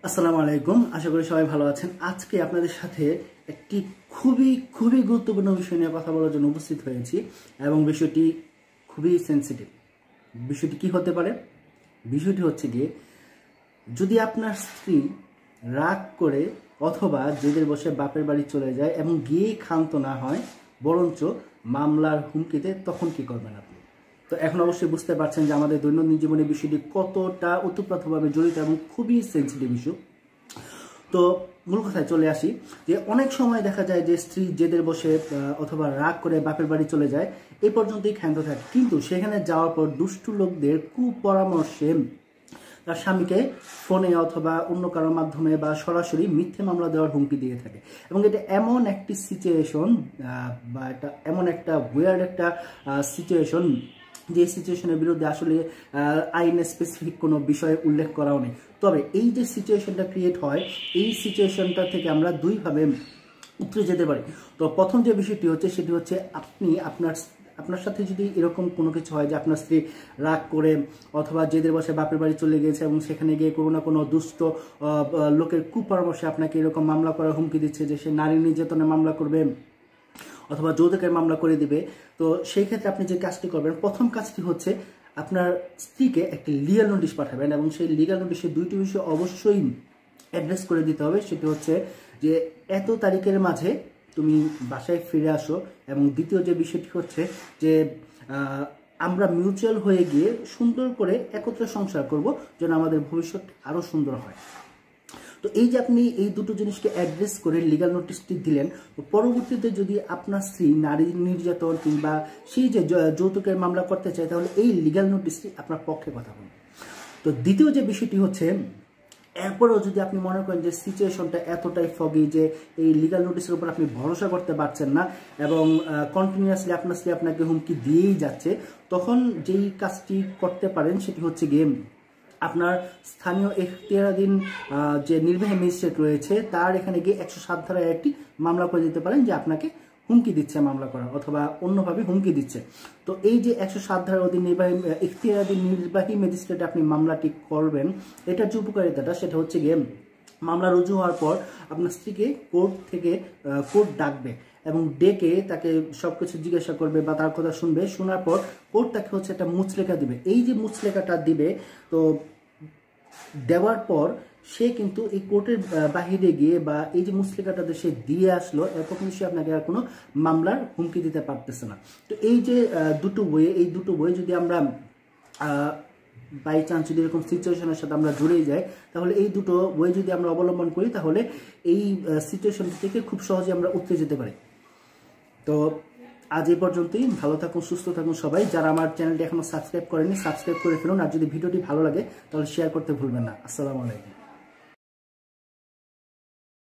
আসসালামু আলাইকুম। আশা করি সবাই ভালো আছেন। আজকে আপনাদের সাথে একটি খুবই গুরুত্বপূর্ণ বিষয় নিয়ে কথা বলার জন্য উপস্থিত হয়েছি এবং বিষয়টি খুবই সেনসিটিভ। বিষয়টি কি হতে পারে? বিষয়টি হচ্ছে গিয়ে, যদি আপনার স্ত্রী রাগ করে অথবা জেদের বসে বাপের বাড়ি চলে যায় এবং গিয়ে ক্ষান্ত না হয়, বরঞ্চ মামলার হুমকিতে, তখন কি করবেন আপনি? তো এখন অবশ্যই বুঝতে পারছেন যে আমাদের দৈনন্দিন জীবনে বিষয়টি কতটা ওতপ্রোতভাবে জড়িত এবং খুবই সেনসিটিভ ইস্যু। তো মূল কথায় চলে আসি যে অনেক সময় দেখা যায় যে স্ত্রী জেদের বসে অথবা রাগ করে বাপের বাড়ি চলে যায়, এই পর্যন্তই ক্ষান্ত থাকে, কিন্তু সেখানে যাওয়ার পর দুষ্টু লোকদের কুপরামর্শে তার স্বামীকে ফোনে অথবা অন্য কারোর মাধ্যমে বা সরাসরি মিথ্যে মামলা দেওয়ার হুমকি দিয়ে থাকে। এবং এটা এমন একটি সিচুয়েশন বা এটা এমন একটা ওয়ার্ড একটা সিচুয়েশন, যে সিচুয়েশনের বিরুদ্ধে আসলে আইনে স্পেসিফিক কোনো বিষয়ে উল্লেখ করাও নেই। তবে এই যে সিচুয়েশনটা ক্রিয়েট হয়, এই সিচুয়েশনটা থেকে আমরা দুইভাবে উতরে যেতে পারি। তো প্রথম যে বিষয়টি হচ্ছে সেটি হচ্ছে, আপনি আপনার সাথে যদি এরকম কোনো কিছু হয় যে আপনার স্ত্রী রাগ করে অথবা জেদের বসে বাপের বাড়ি চলে গিয়েছে এবং সেখানে গিয়ে কোনো না কোনো দুষ্ট লোকের কুপরামর্শে আপনাকে এরকম মামলা করার হুমকি দিচ্ছে যে সে নারী নির্যাতনের মামলা করবে অথবা যৌতুকের মামলা করে দিবে, তো সেই ক্ষেত্রে আপনি যে কাজটি করবেন, প্রথম কাজটি হচ্ছে আপনার স্ত্রীকে একটি লিগ্যাল নোটিশ পাঠাবেন এবং সেই লিগ্যাল নোটিশে দুইটি বিষয় অবশ্যই অ্যাড্রেস করে দিতে হবে। সেটি হচ্ছে যে এত তারিখের মাঝে তুমি বাসায় ফিরে আসো, এবং দ্বিতীয় যে বিষয়টি হচ্ছে যে আমরা মিউচুয়াল হয়ে গিয়ে সুন্দর করে একত্রে সংসার করব, যেন আমাদের ভবিষ্যৎ আরও সুন্দর হয়। তো এই যে আপনি এই দুটো জিনিসকে অ্যাড্রেস করে লিগ্যাল নোটিশটি দিলেন, তো পরবর্তীতে যদি আপনার স্ত্রী নারী নির্যাতন কিংবা সেই যে যৌতুকের মামলা করতে চায়, তাহলে এই লিগ্যাল নোটিশটি আপনার পক্ষে কথা বলবে। তো দ্বিতীয় যে বিষয়টি হচ্ছে, এরপরেও যদি আপনি মনে করেন যে সিচুয়েশনটা এতটাই ফগি যে এই লিগ্যাল নোটিশের উপর আপনি ভরসা করতে পারছেন না এবং কন্টিনিউয়াসলি আপনার স্ত্রী আপনাকে হুমকি দিয়েই যাচ্ছে, তখন যেই কাজটি করতে পারেন সেটি হচ্ছে গিয়ে আপনার স্থানীয় এখতিয়ারাধীন যে নির্বাহী ম্যাজিস্ট্রেট রয়েছে তার এখানে গিয়ে 107 ধারায় একটি মামলা করে দিতে পারেন যে আপনাকে হুমকি দিচ্ছে মামলা করা অথবা অন্যভাবে হুমকি দিচ্ছে। তো এই যে 107 ধারার অধীন এখতিয়ারাধীন নির্বাহী ম্যাজিস্ট্রেটে আপনি মামলাটি করবেন, এটার যে উপকারিতাটা সেটা হচ্ছে গিয়ে, মামলা রুজু হওয়ার পর আপনার স্ত্রীকে কোর্ট ডাকবে এবং ডেকে তাকে সবকিছু জিজ্ঞাসা করবে বা তার কথা শুনবে। শোনার পর কোর্ট তাকে হচ্ছে একটা মুচলেখা দিবে। এই যে মুচলেখাটা দিবে, তো দেওয়ার পর সে কিন্তু এই কোর্টের বাহিরে গিয়ে বা এই যে মুচলেখাটা সে দিয়ে আসলো, এরপর কিন্তু সে আপনাকে আর কোনো মামলার হুমকি দিতে পারতেছে না। তো এই যে এই দুটো বই যদি আমরা বাই চান্স যদি এরকম সিচুয়েশনের সাথে আমরা জুড়ে যাই, তাহলে এই দুটো বই যদি আমরা অবলম্বন করি, তাহলে এই সিচুয়েশন থেকে খুব সহজে আমরা উঠতে যেতে পারি। তো আজ এই পর্যন্তই। ভালো থাকুন, সুস্থ থাকুন সবাই। যারা আমার চ্যানেলটি এখনো সাবস্ক্রাইব করেনি, সাবস্ক্রাইব করে ফেলুন। আর যদি ভিডিওটি ভালো লাগে তাহলে শেয়ার করতে ভুলবেন না। আসসালামু আলাইকুম।